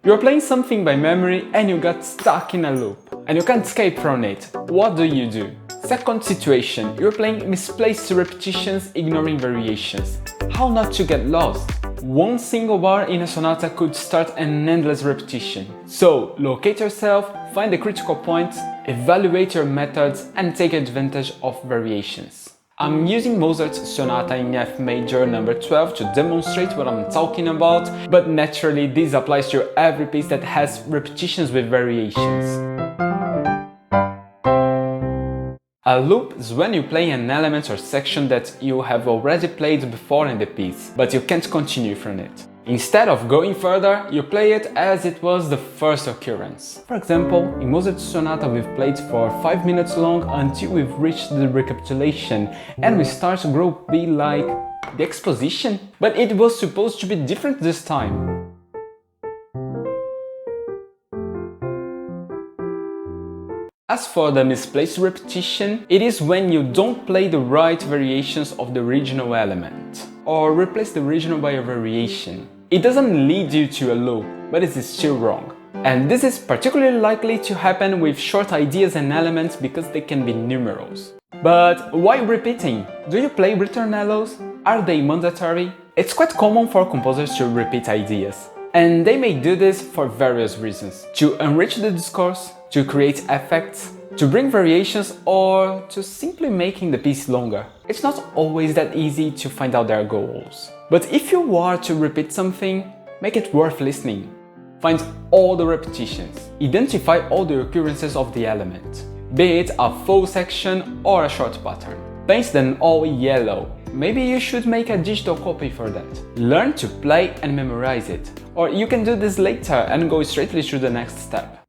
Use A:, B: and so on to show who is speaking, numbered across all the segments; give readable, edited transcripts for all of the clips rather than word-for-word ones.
A: You're playing something by memory and you got stuck in a loop, and you can't escape from it. What do? Second situation, you're playing misplaced repetitions, ignoring variations. How not to get lost? One single bar in a sonata could start an endless repetition. So, locate yourself, find the critical points, evaluate your methods, and take advantage of variations. I'm using Mozart's Sonata in F major number 12 to demonstrate what I'm talking about, but naturally this applies to every piece that has repetitions with variations. A loop is when you play an element or section that you have already played before in the piece, but you can't continue from it. Instead of going further, you play it as it was the first occurrence. For example, in Mozart's Sonata we've played for 5 minutes long until we've reached the recapitulation and we start group B like the exposition, but it was supposed to be different this time. As for the misplaced repetition, it is when you don't play the right variations of the original element, or replace the original by a variation. It doesn't lead you to a loop, but it is still wrong. And this is particularly likely to happen with short ideas and elements because they can be numerals. But why repeating? Do you play ritornellos? Are they mandatory? It's quite common for composers to repeat ideas. And they may do this for various reasons. To enrich the discourse, to create effects, to bring variations, or to simply making the piece longer. It's not always that easy to find out their goals. But if you are to repeat something, make it worth listening. Find all the repetitions. Identify all the occurrences of the element, be it a full section or a short pattern. Paint them all yellow. Maybe you should make a digital copy for that. Learn to play and memorize it. Or you can do this later and go straightly through the next step.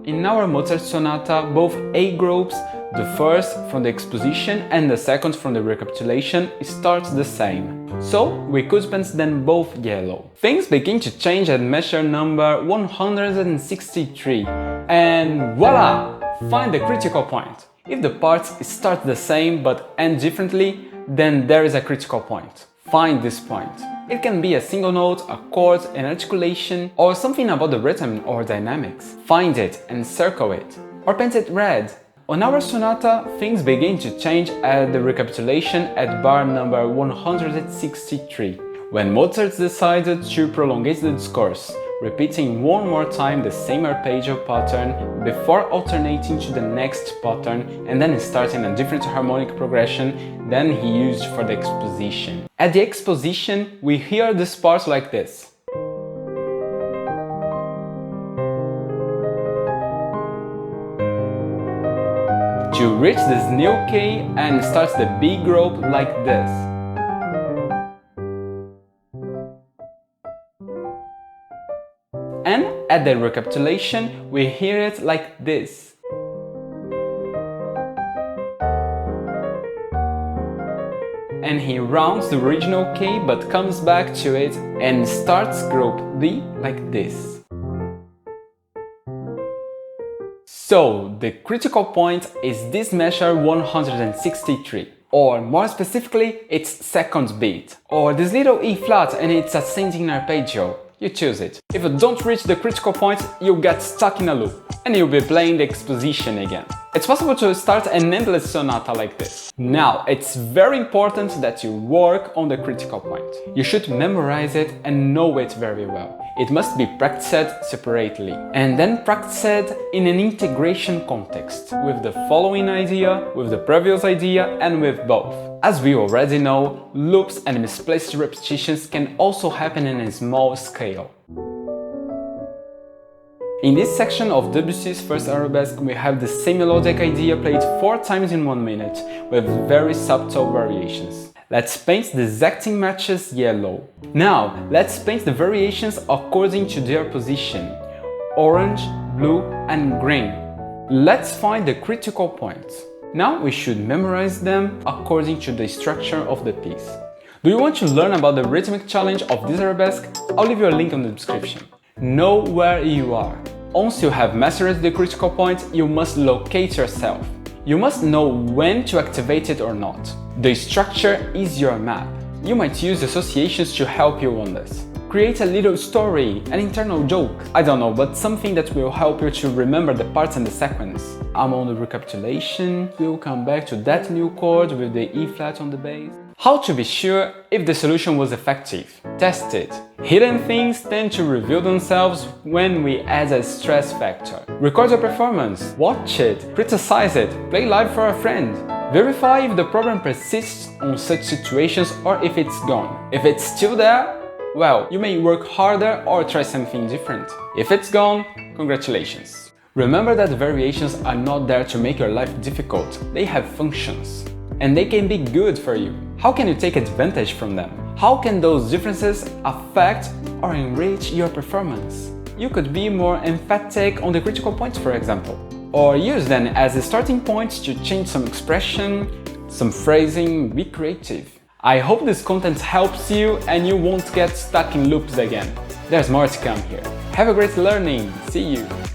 A: In our Mozart Sonata, both A groups, the first from the exposition and the second from the recapitulation, starts the same. So we could paint them both yellow. Things begin to change at measure number 163. And voila! Find the critical point. If the parts start the same but end differently, then there is a critical point. Find this point. It can be a single note, a chord, an articulation, or something about the rhythm or dynamics. Find it and circle it, or paint it red. On our sonata, things begin to change at the recapitulation at bar number 163, when Mozart decided to prolongate the discourse, repeating one more time the same arpeggio pattern before alternating to the next pattern and then starting a different harmonic progression than he used for the exposition. At the exposition, we hear this part like this. To reach this new key and starts the B group like this. And at the recapitulation, we hear it like this. And he rounds the original key but comes back to it and starts group B like this. So, the critical point is this measure 163, or more specifically, its second beat, or this little E flat and its ascending arpeggio. You choose it. If you don't reach the critical point, you'll get stuck in a loop, and you'll be playing the exposition again. It's possible to start an endless sonata like this. Now, it's very important that you work on the critical point. You should memorize it and know it very well. It must be practiced separately, and then practiced in an integration context, with the following idea, with the previous idea, and with both. As we already know, loops and misplaced repetitions can also happen in a small scale. In this section of Debussy's first Arabesque, we have the same melodic idea played 4 times in 1 minute, with very subtle variations. Let's paint the exacting matches yellow. Now, let's paint the variations according to their position: orange, blue, and green. Let's find the critical points. Now we should memorize them according to the structure of the piece. Do you want to learn about the rhythmic challenge of this Arabesque? I'll leave you a link in the description. Know where you are. Once you have mastered the critical point, you must locate yourself. You must know when to activate it or not. The structure is your map. You might use associations to help you on this. Create a little story, an internal joke, I don't know, but something that will help you to remember the parts and the sequence. I'm on the recapitulation, we'll come back to that new chord with the E flat on the bass. How to be sure if the solution was effective? Test it. Hidden things tend to reveal themselves when we add a stress factor. Record your performance, watch it, criticize it, play live for a friend. Verify if the problem persists on such situations or if it's gone. If it's still there, well, you may work harder or try something different. If it's gone, congratulations. Remember that variations are not there to make your life difficult, they have functions. And they can be good for you. How can you take advantage from them? How can those differences affect or enrich your performance? You could be more emphatic on the critical points, for example, or use them as a starting point to change some expression, some phrasing, be creative. I hope this content helps you and you won't get stuck in loops again. There's more to come here. Have a great learning. See you!